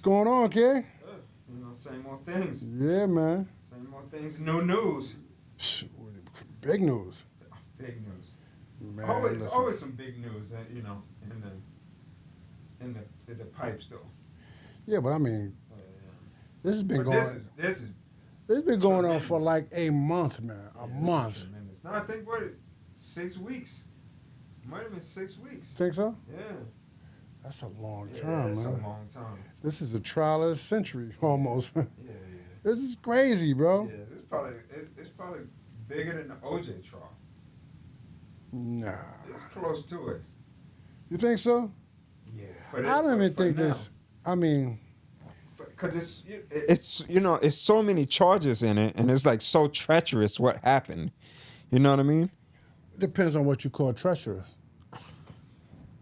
What's going on, kid? Same old things. Yeah, man. Same old things. No news. Big news. Big news. Man, always some big news that in the pipes though. Yeah, but I mean, this has been but going. This is It's been going on tremendous. for like a month, man. A month. Tremendous. No, I think 6 weeks. Might have been 6 weeks. Think so? Yeah. That's a long time, That's man. a long time. This is a trial of the century, almost. Yeah. This is crazy, bro. Yeah, it's probably bigger than the OJ trial. Nah. It's close to it. You think so? Yeah. I don't even think this. I mean, because it's so many charges in it, and it's like so treacherous what happened. You know what I mean? it depends on what you call treacherous.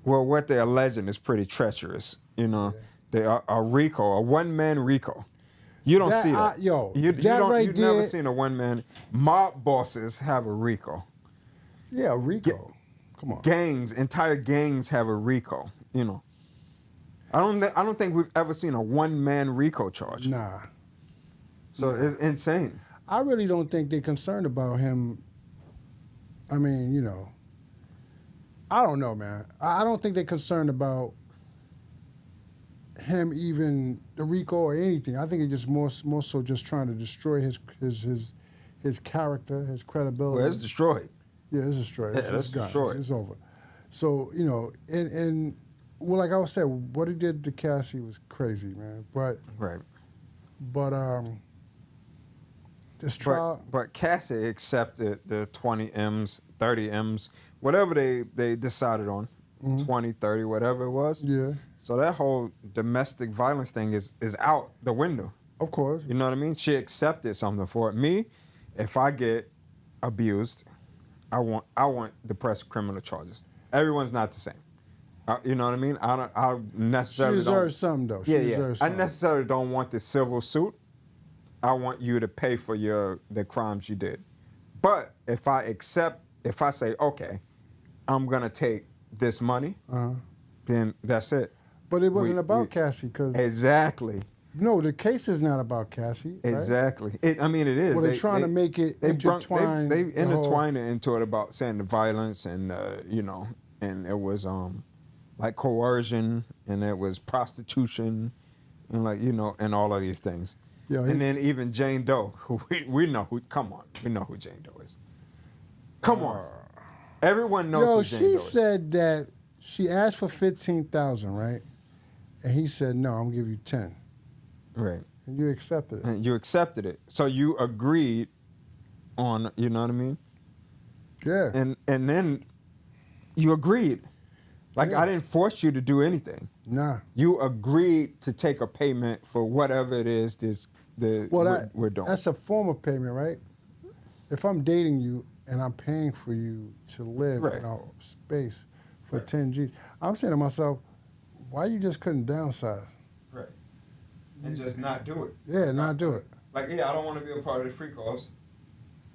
Well, what they're alleging is pretty treacherous. You know, they are a RICO, a one-man RICO. You don't see that. You've never seen a one-man. Mob bosses have a RICO. Yeah, RICO. Come on. Entire gangs have a RICO. You know, I don't think we've ever seen a one-man RICO charge. Nah. So it's insane. I really don't think they're concerned about him. I mean, you know, I don't know, man. I don't think they're concerned about him, even the RICO or anything. I think it's just more so just trying to destroy his character, his credibility. Well, it's destroyed. Yeah, it's destroyed. Yeah, it's destroyed. It's over. So, you know, and well, like I said, what he did to Cassie was crazy, man. But this trial. But Cassie accepted the 20 M's, 30 M's, whatever they decided on, 20, 30, whatever it was. Yeah. So that whole domestic violence thing is out the window. Of course. You know what I mean? She accepted something for it. Me, if I get abused, I want the press criminal charges. Everyone's not the same. You know what I mean? I necessarily She deserves something, though. She deserves something. I necessarily don't want the civil suit. I want you to pay for the crimes you did. But if I say, okay, I'm gonna take this money, then that's it. But it wasn't about Cassie, because exactly. No, the case is not about Cassie. Right? Exactly. It is. Well, they're trying to make it intertwined. They intertwined it into it about saying the violence and and it was like coercion, and it was prostitution, and and all of these things. Yeah, and then even Jane Doe, who we know who. Come on, we know who Jane Doe is. Come on, everyone knows who Jane Doe is. She said that she asked for $15,000, right? And he said, "No, I'm gonna give you 10." Right. And you accepted it. And you accepted it. So you agreed on, you know what I mean? Yeah. And then you agreed. Like, I didn't force you to do anything. Nah. You agreed to take a payment for whatever it is we're doing. That's a form of payment, right? If I'm dating you and I'm paying for you to live in our space for 10 G's, I'm saying to myself, why you just couldn't downsize? Right. And just not do it. Yeah, not do it. Like, I don't want to be a part of the free calls.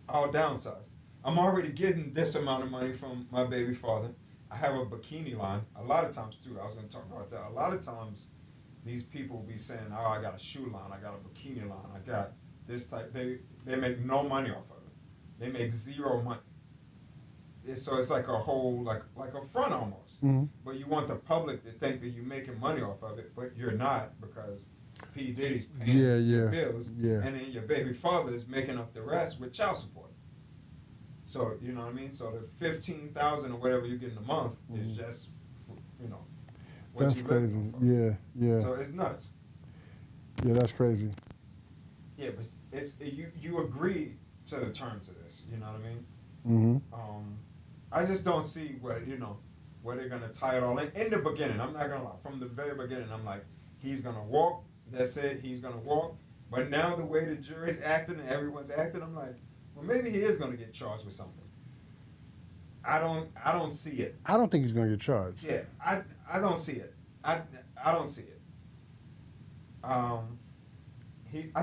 I'll downsize. I'm already getting this amount of money from my baby father. I have a bikini line. A lot of times, too, I was going to talk about that. A lot of times, these people will be saying, oh, I got a shoe line, I got a bikini line, I got this type. They make no money off of it. They make zero money. So it's like a whole, like a front almost. Mm-hmm. But you want the public to think that you're making money off of it, but you're not, because P. Diddy's paying your bills, and then your baby father is making up the rest with child support. So, you know what I mean? So the $15,000 or whatever you get in a month is just, what that's you crazy. Yeah. So it's nuts. Yeah, that's crazy. Yeah, but you agree to the terms of this. You know what I mean? Mm-hmm. I just don't see where they're gonna tie it all in. In the beginning, I'm not gonna lie. From the very beginning, I'm like, he's gonna walk. That's it. He's gonna walk. But now the way the jury's acting and everyone's acting, I'm like, well, maybe he is gonna get charged with something. I don't see it. I don't think he's gonna get charged. Yeah, I don't see it. I don't see it. I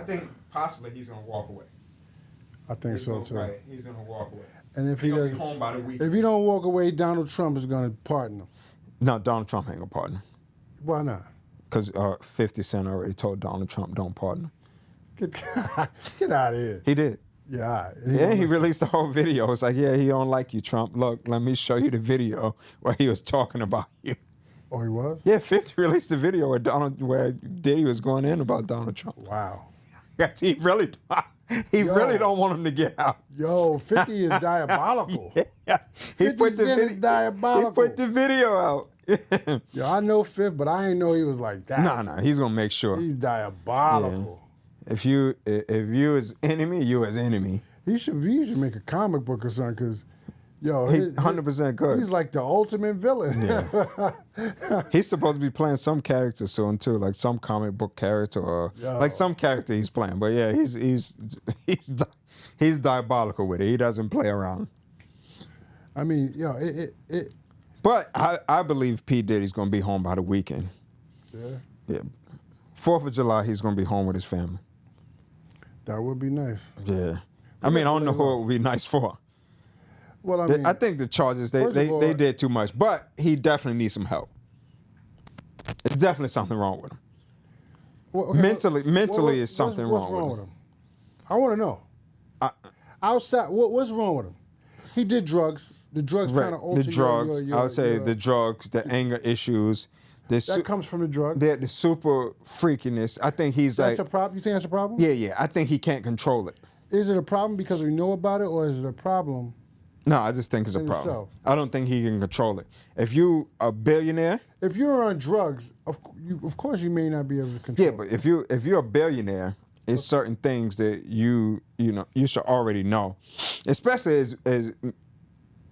think possibly he's gonna walk away. I think so too. Right, he's gonna walk away. And if he's gonna be home by the weekend. If he don't walk away, Donald Trump is gonna pardon him. No, Donald Trump ain't gonna pardon him. Why not? because 50 Cent already told Donald Trump don't pardon him. Get out of here. He did. Yeah. He released the whole video. It's like, yeah, he don't like you, Trump. Look, let me show you the video where he was talking about you. Oh, he was? Yeah, 50 released the video where Diddy was going in about Donald Trump. Wow. Yes, he really don't want him to get out. Yo, 50 is diabolical. Yeah. 50 Cent is diabolical. He put the video out. Yo, I know Fifth, but I didn't know he was like that. Nah, he's gonna make sure. He's diabolical. Yeah. If you his enemy, you his enemy. He should make a comic book or something, because, yo, He 100% good. He's like the ultimate villain. Yeah. He's supposed to be playing some character soon too, like some comic book character or like some character he's playing. But yeah, he's diabolical with it. He doesn't play around. I mean, yo, But I believe P. Diddy's gonna be home by the weekend. Yeah. 4th of July, he's gonna be home with his family. That would be nice. Yeah. I mean, I don't know who it would be nice for. Well, I mean, I think the charges they did too much, but he definitely needs some help. There's definitely something wrong with him. Mentally is something wrong with him. I want to know. Outside, what's wrong with him? He did drugs. The drugs kind of alter the drugs. your, I would say the drugs, the anger issues. That comes from the drugs. The super freakiness. I think that's a problem. You think that's a problem? Yeah. I think he can't control it. Is it a problem because we know about it, or is it a problem? No, I just think it's a problem. Itself? I don't think he can control it. If you a billionaire, if you're on drugs, of course you may not be able to control. Yeah, but if you're a billionaire, it's certain things that you should already know, especially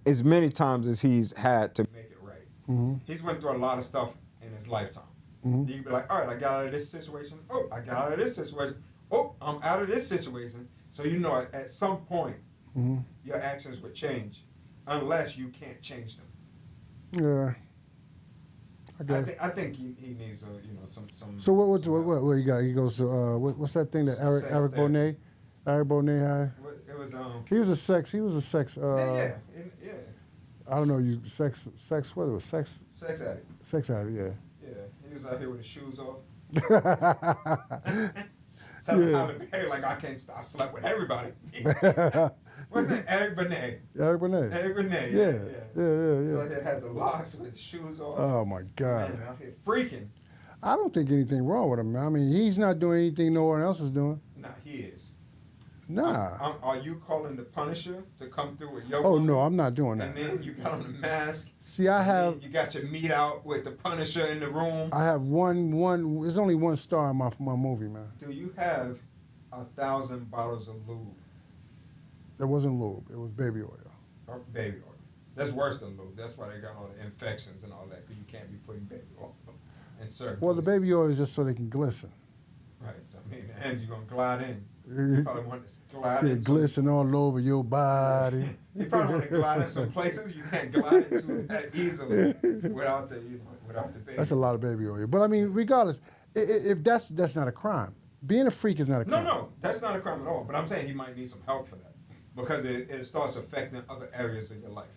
as many times as he's had to make it right. Mm-hmm. He's went through a lot of stuff in his lifetime. Mm-hmm. You can be like, all right, I got out of this situation. Oh, I got out of this situation. Oh, I'm out of this situation. So at some point, your actions would change, unless you can't change them. Yeah. I think he needs some. So what you got? He goes to what's that thing that Eric Bonet had? It was He was a sex. yeah. I don't know. Sex. What it was? Sex addict. Sex addict. Yeah. Yeah. He was out here with his shoes off. Yeah. Halle Berry like I slept with everybody. What's that? Eric Benet. Eric Benet. Yeah. Like he had the locks with his shoes off. Oh my God. Man, out here freaking. I don't think anything wrong with him. I mean, he's not doing anything no one else is doing. Nah, he is. Nah. Are you calling the Punisher to come through with your? Oh no, I'm not doing that. And then you got on the mask. See, you got your meet out with the Punisher in the room. I have one. There's only one star in my movie, man. Do you have 1,000 bottles of lube? That wasn't lube. It was baby oil. Or baby oil. That's worse than lube. That's why they got all the infections and all that. Because you can't be putting baby oil in certain. Well, places. the baby oil is just so they can glisten. Right. I mean, and you're gonna glide in. You probably want to glide in. Glisten all over your body. You probably want to glide in some places you can't glide into that easily without the baby. That's a lot of baby oil. But I mean, regardless, if that's not a crime. Being a freak is not a crime. No, that's not a crime at all. But I'm saying he might need some help for that because it starts affecting other areas of your life.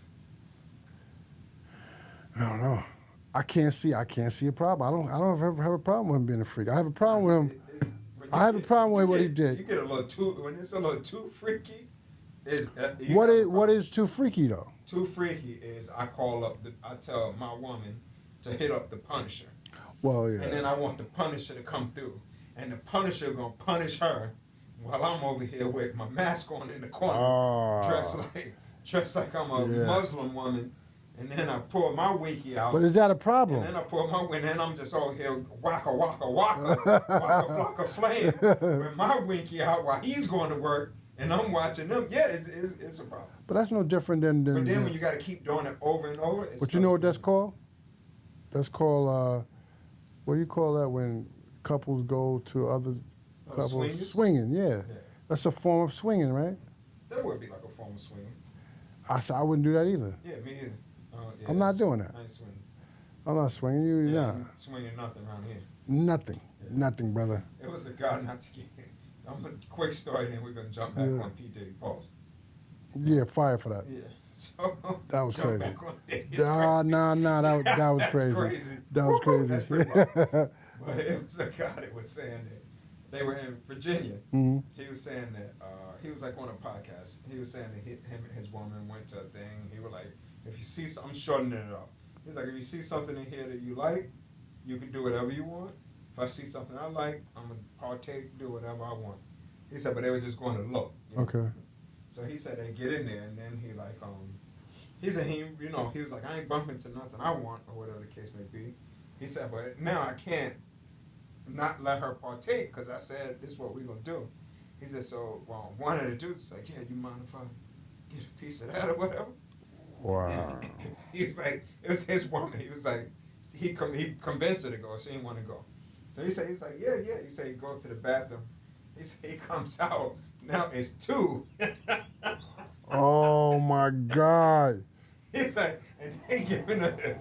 I don't know. I can't see a problem. I don't ever have a problem with him being a freak. I have a problem with him. I have a problem with what he did. You get a little too when it's a little too freaky. What is too freaky though? Too freaky is I tell my woman to hit up the Punisher. Well, yeah. And then I want the Punisher to come through, and the Punisher gonna punish her while I'm over here with my mask on in the corner, dressed like I'm a Muslim woman. And then I pour my winky out. But is that a problem? And then I pour and then I'm just over here waka flocka flame with my winky out while he's going to work and I'm watching them. Yeah, it's a problem. But that's no different than. But then when you got to keep doing it over and over. But you know what that's called? That's called. What do you call that when couples go to other couples? Swinging, yeah. That's a form of swinging, right? That would be like a form of swinging. I wouldn't do that either. Yeah, me either. Yeah. I'm not doing that. I ain't swinging. I'm not swinging. You nah. Swinging nothing around here. Nothing, brother. It was a guy not to get. I'm a quick story, then we're gonna jump back on P. Diddy. Pause. Yeah, fire for that. Yeah. So that was crazy. Nah, that was crazy. Crazy. That was crazy. But it was a guy that was saying that they were in Virginia. Mm-hmm. He was saying that he was like on a podcast. He was saying that him and his woman went to a thing. He was like, if you see, I'm shortening it up. He's like, if you see something in here that you like, you can do whatever you want. If I see something I like, I'm gonna partake, do whatever I want. He said, but they were just going to look. You know? Okay. So he said they get in there, and then he like he said he was like, I ain't bumping to nothing I want or whatever the case may be. He said, but now I can't not let her partake because I said this is what we're gonna do. He said, so one of the dudes was like, yeah, you mind if I get a piece of that or whatever? Wow. He was like, it was his woman. He was like, he convinced her to go. She didn't want to go. So he was like, yeah. He said he goes to the bathroom. He said he comes out. Now it's two. Oh my God. He's like, and they giving her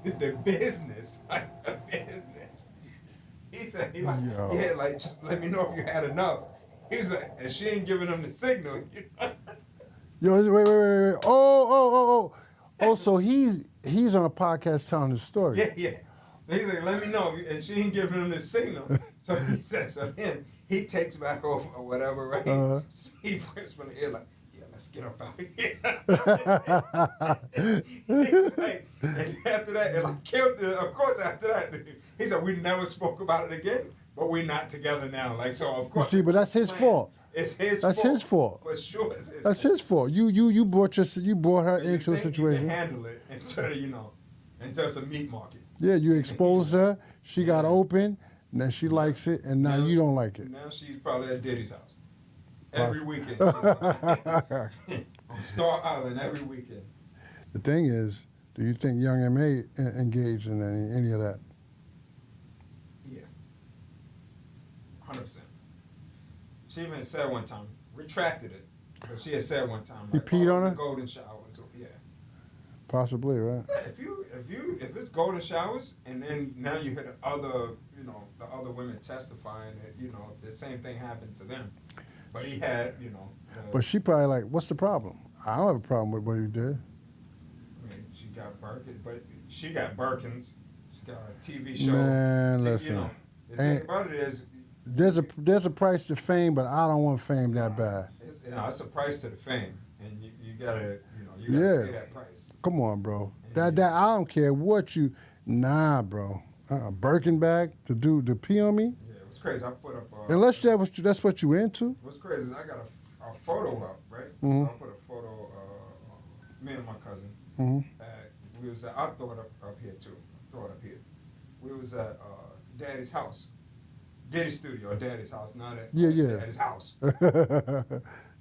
the business, like the business. He said, yeah, like just let me know if you had enough. He was like, and she ain't giving him the signal. Yo, wait. Oh, so he's on a podcast telling the story. Yeah. He's like, let me know, and she ain't giving him the signal. So he said, so then he takes back over or whatever, right? So he puts from the ear like, yeah, let's get up out of here. He's like, and after that, it like killed the, of course after that, he said, we never spoke about it again, but we're not together now. Like, so of course. You see, but that's his fault. It's his fault. That's his fault. For sure, it's his That's fault. his fault. You brought her into a situation. You can handle it until it's a meat market. Yeah, you exposed her. She got open. Now she likes it, and now you don't like it. Now she's probably at Diddy's house every weekend. On Star Island every weekend. The thing is, do you think Young M.A. engaged in any of that? Yeah, 100%. She even said one time, retracted it, but she had said one time, He like, peed on her? The golden showers. Yeah. Possibly, right? Yeah, if it's golden showers, and then now you hear the other women testifying that the same thing happened to them, but he had But she probably like, what's the problem? I don't have a problem with what he did. I mean, she got Birkin, but she got Birkins. She got a TV show. Man, listen. The thing about it is, there's a price to fame, but I don't want fame that bad. It's a price to the fame, and you gotta pay that price. Come on, bro. That I don't care what you. Nah, bro. Birkin bag to pee on me. Yeah, it was crazy. I put up. Unless that's what you into. What's crazy is I got a photo up, right? Mm-hmm. So I put a photo. Me and my cousin. Mm-hmm. We was at. I throw it up here too. Throw it up here. We was at Daddy's house. Diddy's studio at Daddy's house, not at Daddy's house. Yeah,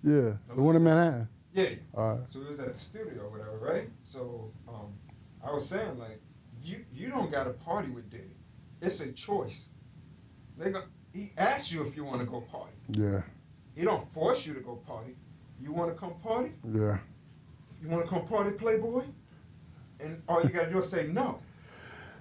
the one in Manhattan. Yeah. All right. So we was at the studio or whatever, right? So I was saying, like, you don't got to party with Diddy. It's a choice. He asks you if you want to go party. Yeah. He don't force you to go party. You want to come party? Yeah. You want to come party, Playboy? And all you got to do is say no.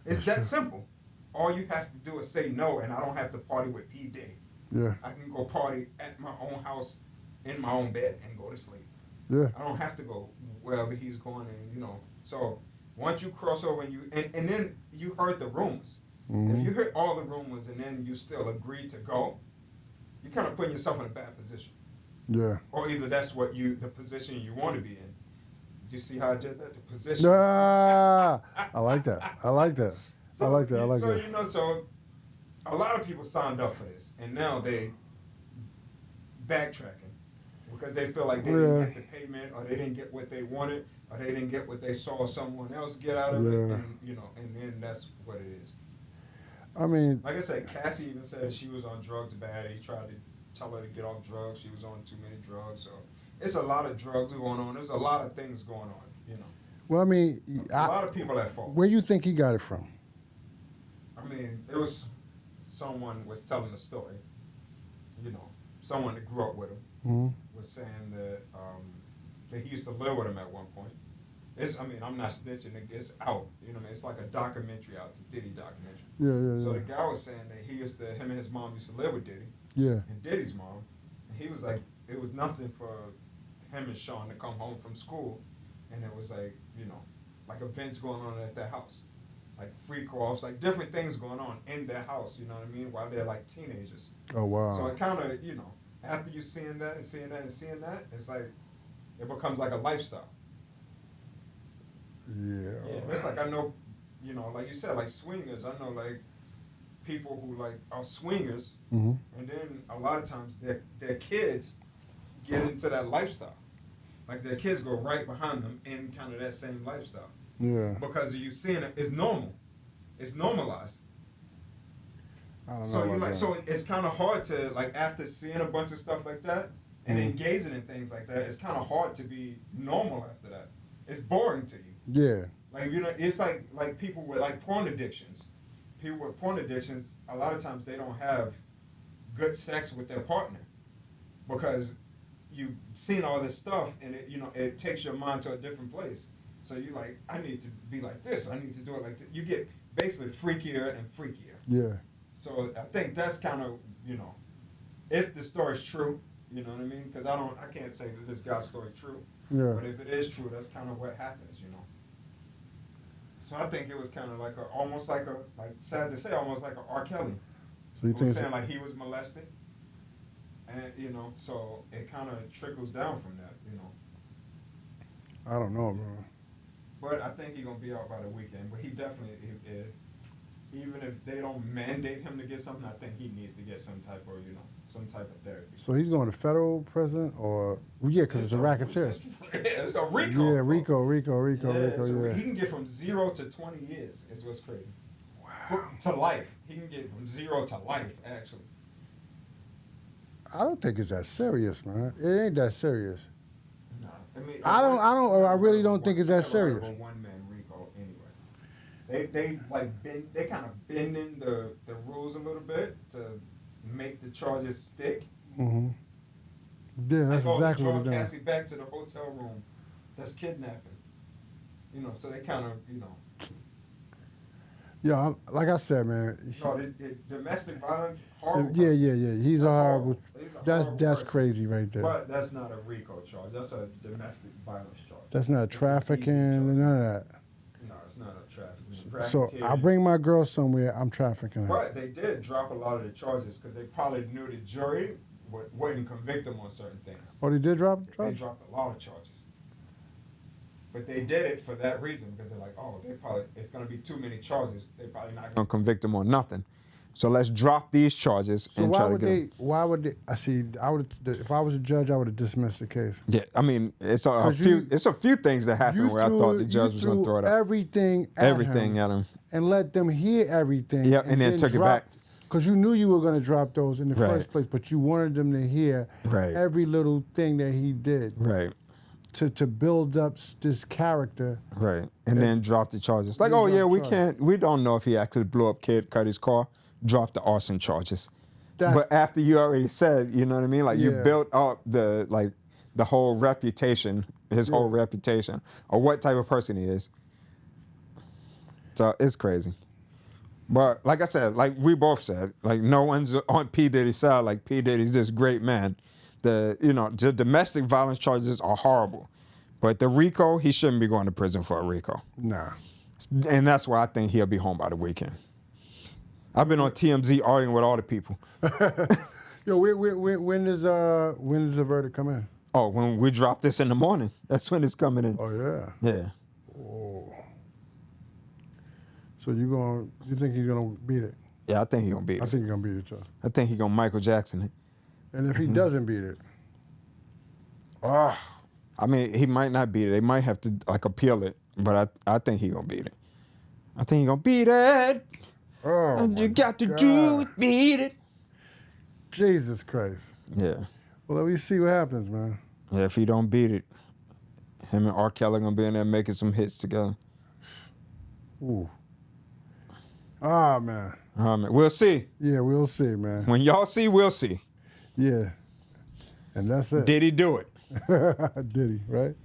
It's that simple. All you have to do is say no, and I don't have to party with P. Diddy. Yeah. I can go party at my own house, in my own bed, and go to sleep. Yeah. I don't have to go wherever he's going, and So once you cross over and then you heard the rumors. Mm-hmm. If you heard all the rumors and then you still agreed to go, you're kind of putting yourself in a bad position. Yeah. Or either that's the position you want to be in. Do you see how I did that? The position. I like that. I like that. So, I like that. So a lot of people signed up for this, and now they backtracking because they feel like they didn't get the payment, or they didn't get what they wanted, or they didn't get what they saw someone else get out of it, and and then that's what it is. I mean, like I said, Cassie even said she was on drugs bad. He tried to tell her to get off drugs. She was on too many drugs, so it's a lot of drugs going on. There's a lot of things going on, Well, I mean, a lot of people at fault. Where you think he got it from? I mean, it was someone was telling a story. Someone that grew up with him was saying that he used to live with him at one point. I'm not snitching. It's out. It's like a documentary out, the Diddy documentary. Yeah. So the guy was saying that him and his mom used to live with Diddy. Yeah. And Diddy's mom, and he was like, it was nothing for him and Sean to come home from school, and it was like, like events going on at their house. like freak-offs, like different things going on in their house, you know what I mean, while they're like teenagers. Oh, wow. So it kind of, you know, after you seeing that and seeing that and seeing that, it's like, it becomes like a lifestyle. Yeah. It's like I know, you know, like you said, like swingers, I know like people who like are swingers, Mm-hmm. and then a lot of times their kids get into that lifestyle. Like their kids go right behind them in kind of that same lifestyle. Yeah. Because you seeing it, it's normal. It's normalized. I don't know. So you about like, that. so it's kind of hard to like after seeing a bunch of stuff like that and engaging in things like that. It's kind of hard to be normal after that. It's boring to you. Yeah. Like, you know, it's like people with like porn addictions. People with porn addictions, a lot of times they don't have good sex with their partner because you've seen all this stuff and it, you know, it takes your mind to a different place. So you like, I need to be like this. I need to do it like this. You get basically freakier and freakier. Yeah. So I think that's kind of, you know, if the story's true, you know what I mean? Because I can't say that this guy's story's true. Yeah. But if it is true, that's kind of what happens, you know. So I think it was kind of like almost like sad to say, almost like a R. Kelly. So you think saying like he was molested, and you know, so it kind of trickles down from that, you know. I don't know, man. But I think he's gonna be out by the weekend. But he definitely, even if they don't mandate him to get something, I think he needs to get some type of, you know, some type of therapy. So he's going to federal prison or because it's a racketeer. It's a RICO. Yeah, RICO. So Yeah. he can get from 0 to 20 years. Is what's crazy. Wow. To life, he can get from 0 to life. Actually, I don't think it's that serious, man. It ain't that serious. no. I mean, I really don't think it's that serious. One man RICO anyway. They kind of bending the rules a little bit to make the charges stick. Mm-hmm. Yeah, that's exactly what they're doing. Cassie back to the hotel room. That's kidnapping. You know, so they kind of, you know. Yeah, like I said, man. No, domestic violence, horrible. Yeah. He's a horrible. That's person. crazy right there. But that's not a RICO charge. That's a domestic violence charge. That's not trafficking, none of that. No, it's not a trafficking. So I bring my girl somewhere, I'm trafficking her. But they did drop a lot of the charges because they probably knew the jury wouldn't convict them on certain things. Oh, they did drop They charges? dropped a lot of charges. But they did it for that reason because they're like, oh, it's going to be too many charges. They're probably not going to convict them on nothing. So let's drop these charges So and why try would to get them. why would they? I see. If I was a judge, I would have dismissed the case. Yeah, I mean, it's a few things that happened where I thought the judge was going to throw it out. Everything at him. And let them hear everything. Yep, and then took it back. Because you knew you were going to drop those in the Right. first place, but you wanted them to hear Right. every little thing that he did. Right. To build up this character. Right. And then drop the charges. Like, Then oh, yeah, drop we don't know if he actually blew up cut his car. Drop the arson charges. That's- But after you already said, you know what I mean? Like, you Yeah. built up the whole reputation, his whole reputation, or what type of person he is. So it's crazy. But like I said, like we both said, like no one's on P. Diddy's side. Like P. Diddy's this great man. The domestic violence charges are horrible. But the RICO, he shouldn't be going to prison for a RICO. Nah. And that's why I think he'll be home by the weekend. I've been on TMZ arguing with all the people. Yo, when does the verdict come in? Oh, when we drop this in the morning, that's when it's coming in. Oh yeah. Yeah. Oh. So you think he's gonna beat it? Yeah, I think he's gonna beat it. I think he's gonna beat it too. I think he's gonna Michael Jackson it. And if he doesn't beat it, I mean, he might not beat it. They might have to appeal it, but I think he's gonna beat it. I think he's gonna beat it. oh, And you my got to God. do it, beat it. Jesus Christ. Yeah. Well, let me see what happens, man. Yeah, if he don't beat it, him and R. Kelly gonna be in there making some hits together. Ooh. Ah, man. We'll see. Yeah, we'll see, man. When y'all see, we'll see. Yeah. And that's it. Did he do it? Diddy, right?